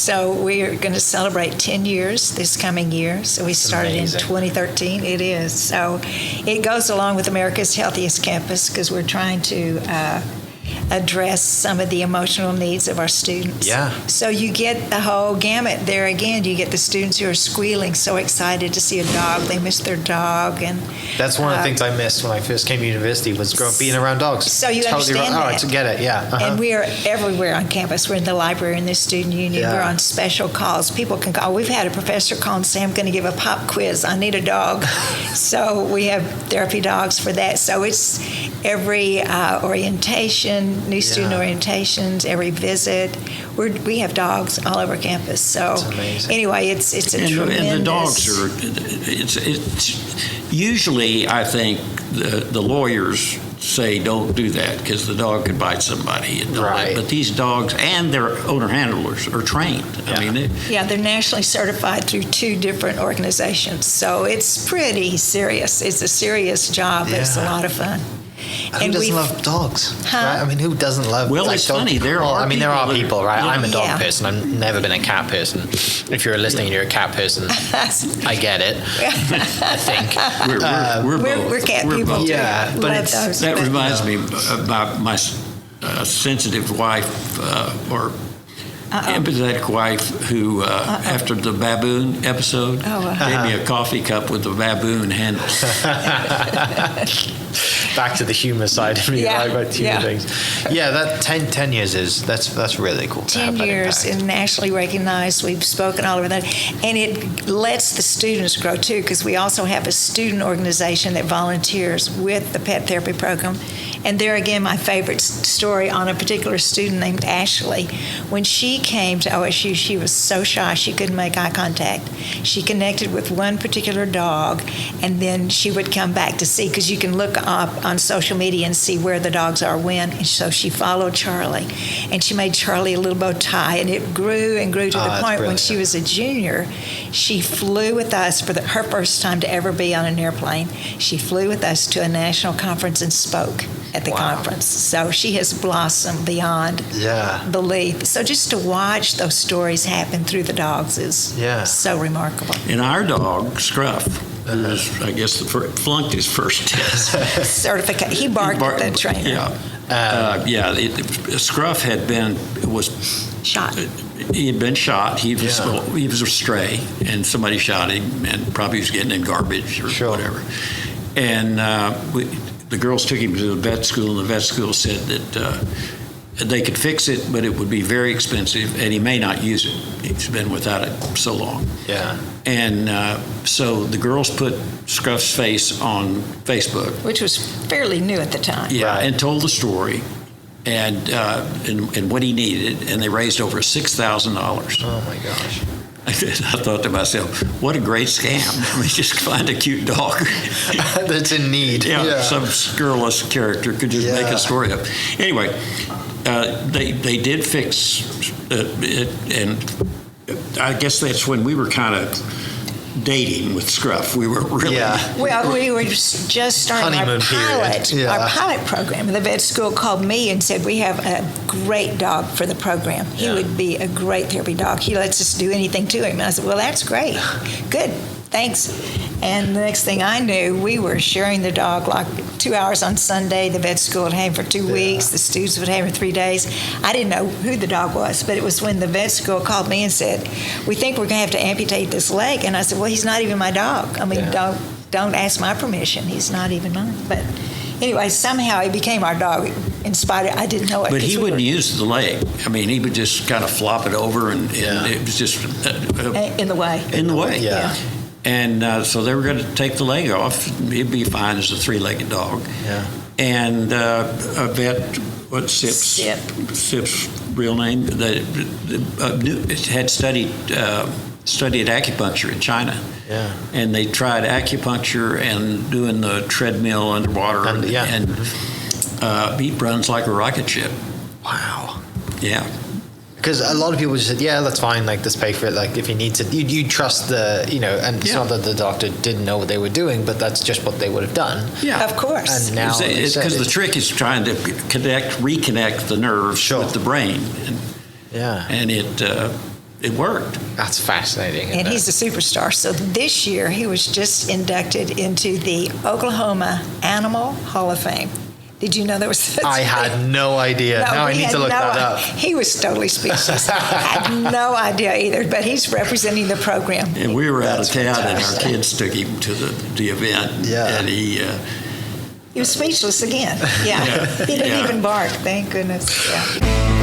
So we are going to celebrate 10 years this coming year. So we started in 2013. It is. So it goes along with America's Healthiest Campus because we're trying to address some of the emotional needs of our students. Yeah. So you get the whole gamut there again. You get the students who are squealing, so excited to see a dog. They miss their dog. And that's one of the things I missed when I first came to university was being around dogs. So you understand that. Oh, I get it, yeah. And we are everywhere on campus. We're in the library, in the student union. Yeah. We're on special calls. People can call. We've had a professor call and say, I'm going to give a pop quiz. I need a dog. So we have therapy dogs for that. So it's every orientation, new student orientations, every visit. We have dogs all over campus. So anyway, it's a tremendous. And the dogs are. It's usually I think the lawyers say don't do that because the dog could bite somebody. And right. But these dogs and their owner handlers are trained. Yeah. I mean, they're nationally certified through 2 different organizations. So it's pretty serious. It's a serious job. It's a lot of fun. Who doesn't love dogs? Right? I mean, who doesn't love? Well, it's funny. There are people, right? Yeah. I'm a dog person. I've never been a cat person. If you're listening and you're a cat person, I get it. I think we're cat people. Too. Yeah, but that reminds me about my sensitive wife or empathetic wife who, after the baboon episode, gave me a coffee cup with the baboon handle. Back to the humor side of me, right? About humor things. Yeah, that 10 years that's really cool. 10 years and nationally recognized. We've spoken all over that, and it lets the students grow too, because we also have a student organization that volunteers with the pet therapy program. And there again, my favorite story on a particular student named Ashley. When she came to OSU, she was so shy she couldn't make eye contact. She connected with one particular dog, and then she would come back to see, because you can look up on social media and see where the dogs are when. And so she followed Charlie, and she made Charlie a little bow tie, and it grew and grew to the point when she was a junior, she flew with us for her first time to ever be on an airplane. She flew with us to a national conference and spoke at the conference. So she has blossomed beyond belief. So just to watch those stories happen through the dogs is so remarkable. And our dog, Scruff, I guess flunked his first test. Certificate. He barked at the trainer. Scruff was shot. He had been shot. He was a stray, and somebody shot him, and probably was getting in garbage or whatever. And the girls took him to the vet school, and the vet school said that they could fix it, but it would be very expensive, and he may not use it. He's been without it so long. Yeah. And so the girls put Scruff's face on Facebook, which was fairly new at the time. Yeah, and told the story and what he needed, and they raised over $6,000. Oh my gosh. I thought to myself, what a great scam. I mean, just find a cute dog that's in need. Some scurrilous character could just make a story up. Anyway, they did fix it, and I guess that's when we were kind of dating with Scruff. We were really well, we were just starting our pilot program. The vet school called me and said, we have a great dog for the program. He would be a great therapy dog. He lets us do anything to him. And I said, well, that's great. Good. Thanks. And the next thing I knew, we were sharing the dog like 2 hours on Sunday. The vet school would have him for 2 weeks. The students would have him for 3 days. I didn't know who the dog was, but it was when the vet school called me and said, we think we're going to have to amputate this leg. And I said, well, he's not even my dog. I mean, don't ask my permission. He's not even mine. But anyway, somehow he became our dog in spite of, I didn't know it. But he wouldn't use the leg. I mean, he would just kind of flop it over, and it was just in the way. In the way, And so they were going to take the leg off. He'd be fine as a 3-legged dog. Yeah. And a vet, Sip's real name, had studied acupuncture in China. Yeah. And they tried acupuncture and doing the treadmill underwater. And he runs like a rocket ship. Wow. Yeah. Because a lot of people just said, yeah, that's fine, like, let's pay for it. Like, if he needs it, you trust the, and it's not that the doctor didn't know what they were doing, but that's just what they would have done. Yeah, of course. And now because the trick is trying to reconnect the nerves with the brain. And it it worked. That's fascinating. And he's a superstar. So this year, he was just inducted into the Oklahoma Animal Hall of Fame. Did you know there was such I a had thing? no idea. No, Now I we need had to look no that up. He was totally speechless. Had no idea either, but he's representing the program. And we were out of That's town, and our fantastic. kids took him to the event. Yeah. And he He was speechless again. Yeah. Yeah. He didn't Yeah. even bark, thank goodness. Yeah.